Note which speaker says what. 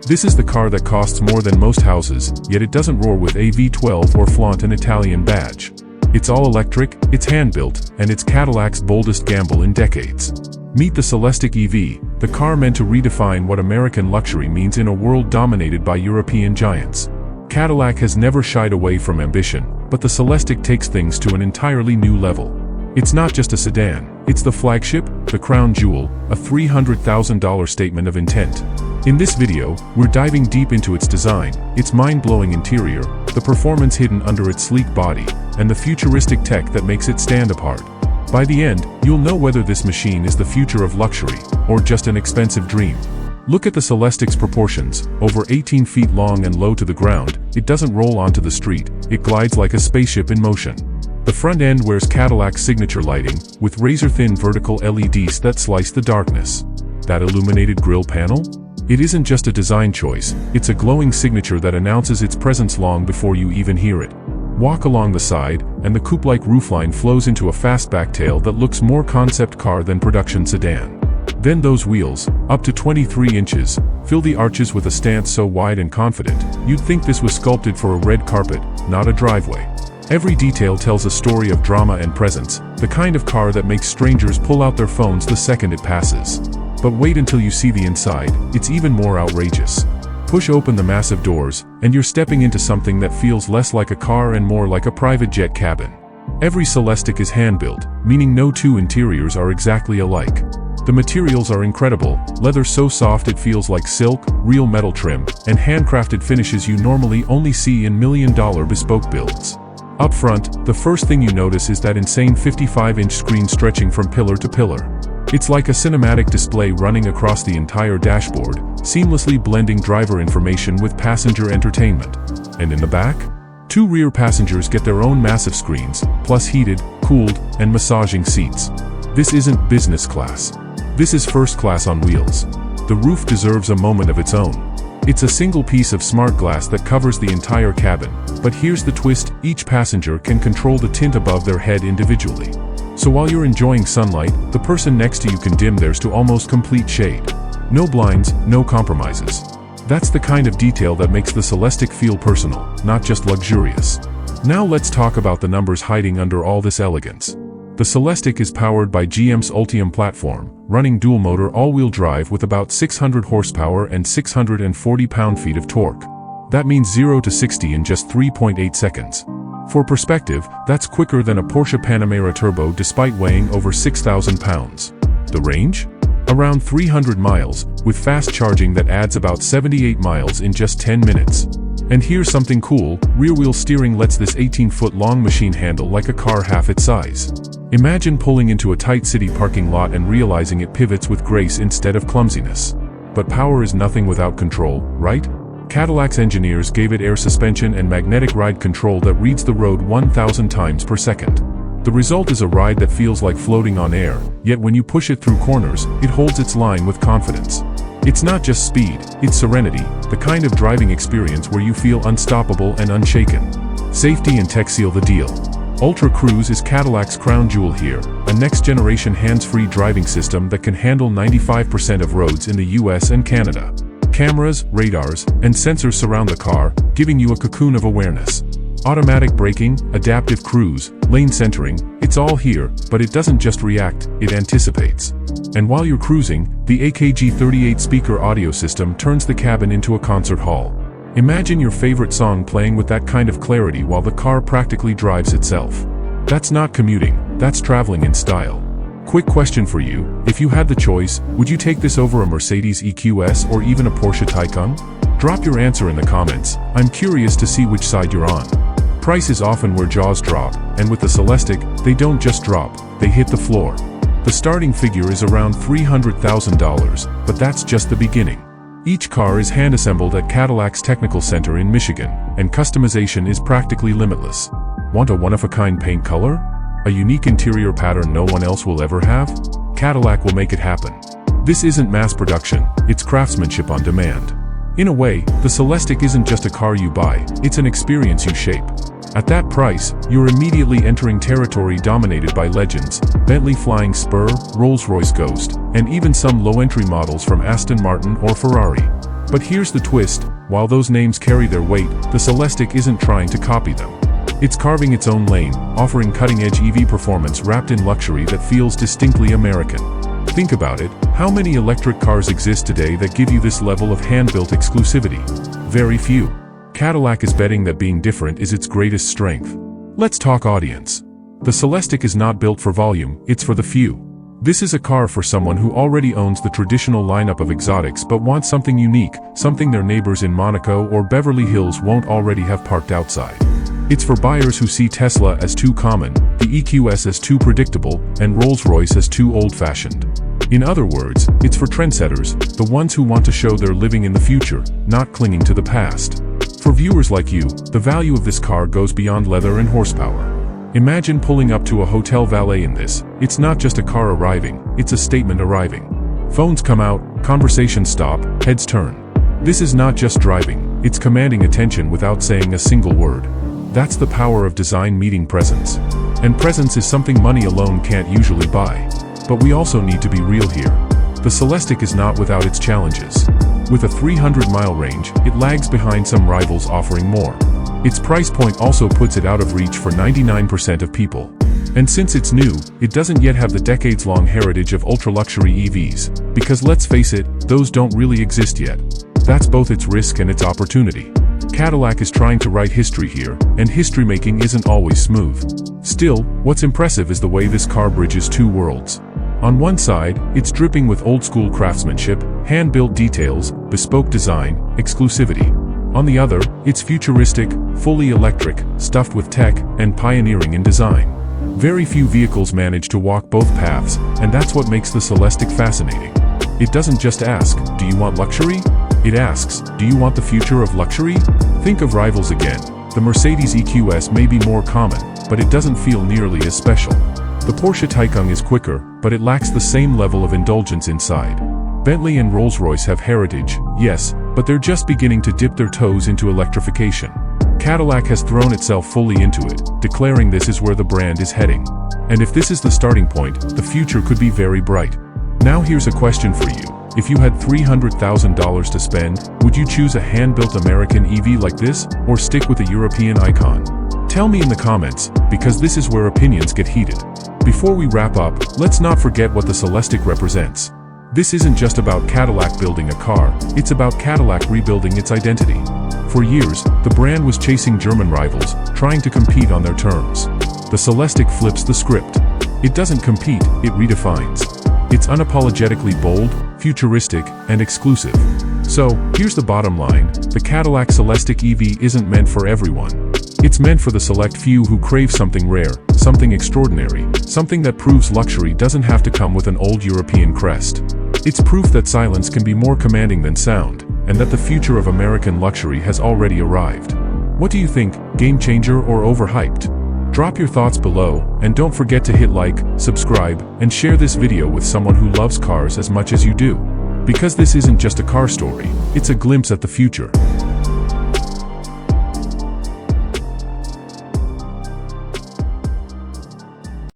Speaker 1: This is the car that costs more than most houses, yet it doesn't roar with a V12 or flaunt an Italian badge. It's all electric, it's hand-built, and it's Cadillac's boldest gamble in decades. Meet the Celestiq EV, the car meant to redefine what American luxury means in a world dominated by European giants. Cadillac has never shied away from ambition, but the Celestiq takes things to an entirely new level. It's not just a sedan, it's the flagship, the crown jewel, a $300,000 statement of intent. In this video, we're diving deep into its design, its mind-blowing interior, the performance hidden under its sleek body, and the futuristic tech that makes it stand apart. By the end, you'll know whether this machine is the future of luxury, or just an expensive dream. Look at the Celestiq's proportions, over 18 feet long and low to the ground. It doesn't roll onto the street, it glides like a spaceship in motion. The front end wears Cadillac's signature lighting, with razor-thin vertical LEDs that slice the darkness. That illuminated grille panel? It isn't just a design choice, it's a glowing signature that announces its presence long before you even hear it. Walk along the side, and the coupe-like roofline flows into a fastback tail that looks more concept car than production sedan. Then those wheels, up to 23 inches, fill the arches with a stance so wide and confident, you'd think this was sculpted for a red carpet, not a driveway. Every detail tells a story of drama and presence, the kind of car that makes strangers pull out their phones the second it passes. But wait until you see the inside, it's even more outrageous. Push open the massive doors, and you're stepping into something that feels less like a car and more like a private jet cabin. Every Celestiq is hand-built, meaning no two interiors are exactly alike. The materials are incredible, leather so soft it feels like silk, real metal trim, and handcrafted finishes you normally only see in million-dollar bespoke builds. Up front, the first thing you notice is that insane 55-inch screen stretching from pillar to pillar. It's like a cinematic display running across the entire dashboard, seamlessly blending driver information with passenger entertainment. And in the back? Two rear passengers get their own massive screens, plus heated, cooled, and massaging seats. This isn't business class. This is first class on wheels. The roof deserves a moment of its own. It's a single piece of smart glass that covers the entire cabin, but here's the twist, each passenger can control the tint above their head individually. So while you're enjoying sunlight, the person next to you can dim theirs to almost complete shade. No blinds, no compromises. That's the kind of detail that makes the Celestiq feel personal, not just luxurious. Now let's talk about the numbers hiding under all this elegance. The Celestiq is powered by GM's Ultium platform, running dual-motor all-wheel drive with about 600 horsepower and 640 pound-feet of torque. That means 0 to 60 in just 3.8 seconds. For perspective, that's quicker than a Porsche Panamera Turbo despite weighing over 6,000 pounds. The range? Around 300 miles, with fast charging that adds about 78 miles in just 10 minutes. And here's something cool, rear-wheel steering lets this 18-foot-long machine handle like a car half its size. Imagine pulling into a tight city parking lot and realizing it pivots with grace instead of clumsiness. But power is nothing without control, right? Cadillac's engineers gave it air suspension and magnetic ride control that reads the road 1,000 times per second. The result is a ride that feels like floating on air, yet when you push it through corners, it holds its line with confidence. It's not just speed, it's serenity, the kind of driving experience where you feel unstoppable and unshaken. Safety and tech seal the deal. Ultra Cruise is Cadillac's crown jewel here, a next-generation hands-free driving system that can handle 95% of roads in the US and Canada. Cameras, radars, and sensors surround the car, giving you a cocoon of awareness. Automatic braking, adaptive cruise, lane centering, it's all here, but it doesn't just react, it anticipates. And while you're cruising, the AKG 38-speaker audio system turns the cabin into a concert hall. Imagine your favorite song playing with that kind of clarity while the car practically drives itself. That's not commuting, that's traveling in style. Quick question for you, if you had the choice, would you take this over a Mercedes EQS or even a Porsche Taycan? Drop your answer in the comments, I'm curious to see which side you're on. Price is often where jaws drop, and with the Celestiq, they don't just drop, they hit the floor. The starting figure is around $300,000, but that's just the beginning. Each car is hand-assembled at Cadillac's Technical Center in Michigan, and customization is practically limitless. Want a one-of-a-kind paint color? A unique interior pattern no one else will ever have? Cadillac will make it happen. This isn't mass production, it's craftsmanship on demand. In a way, the Celestiq isn't just a car you buy, it's an experience you shape. At that price, you're immediately entering territory dominated by legends, Bentley Flying Spur, Rolls-Royce Ghost, and even some low-entry models from Aston Martin or Ferrari. But here's the twist, while those names carry their weight, the Celestiq isn't trying to copy them. It's carving its own lane, offering cutting-edge EV performance wrapped in luxury that feels distinctly American. Think about it, how many electric cars exist today that give you this level of hand-built exclusivity? Very few. Cadillac is betting that being different is its greatest strength. Let's talk audience. The Celestiq is not built for volume, it's for the few. This is a car for someone who already owns the traditional lineup of exotics but wants something unique, something their neighbors in Monaco or Beverly Hills won't already have parked outside. It's for buyers who see Tesla as too common, the EQS as too predictable, and Rolls-Royce as too old-fashioned. In other words, it's for trendsetters, the ones who want to show they're living in the future, not clinging to the past. For viewers like you, the value of this car goes beyond leather and horsepower. Imagine pulling up to a hotel valet in this. It's not just a car arriving, it's a statement arriving. Phones come out, conversations stop, heads turn. This is not just driving, it's commanding attention without saying a single word. That's the power of design meeting presence. And presence is something money alone can't usually buy. But we also need to be real here. The Celestiq is not without its challenges. With a 300-mile range, it lags behind some rivals offering more. Its price point also puts it out of reach for 99% of people. And since it's new, it doesn't yet have the decades-long heritage of ultra-luxury EVs, because let's face it, those don't really exist yet. That's both its risk and its opportunity. Cadillac is trying to write history here, and history-making isn't always smooth. Still, what's impressive is the way this car bridges two worlds. On one side, it's dripping with old-school craftsmanship, hand-built details, bespoke design, exclusivity. On the other, it's futuristic, fully electric, stuffed with tech, and pioneering in design. Very few vehicles manage to walk both paths, and that's what makes the Celestiq fascinating. It doesn't just ask, do you want luxury? It asks, do you want the future of luxury? Think of rivals again. The Mercedes EQS may be more common, but it doesn't feel nearly as special. The Porsche Taycan is quicker, but it lacks the same level of indulgence inside. Bentley and Rolls-Royce have heritage, yes, but they're just beginning to dip their toes into electrification. Cadillac has thrown itself fully into it, declaring this is where the brand is heading. And if this is the starting point, the future could be very bright. Now here's a question for you. If you had $300,000 to spend, would you choose a hand-built American EV like this, or stick with a European icon? Tell me in the comments, because this is where opinions get heated. Before we wrap up, let's not forget what the Celestiq represents. This isn't just about Cadillac building a car, it's about Cadillac rebuilding its identity. For years, the brand was chasing German rivals, trying to compete on their terms. The Celestiq flips the script. It doesn't compete, it redefines. It's unapologetically bold, futuristic, and exclusive. So, here's the bottom line, the Cadillac Celestiq EV isn't meant for everyone. It's meant for the select few who crave something rare, something extraordinary, something that proves luxury doesn't have to come with an old European crest. It's proof that silence can be more commanding than sound, and that the future of American luxury has already arrived. What do you think, game changer or overhyped? Drop your thoughts below, and don't forget to hit like, subscribe, and share this video with someone who loves cars as much as you do. Because this isn't just a car story, it's a glimpse at the future.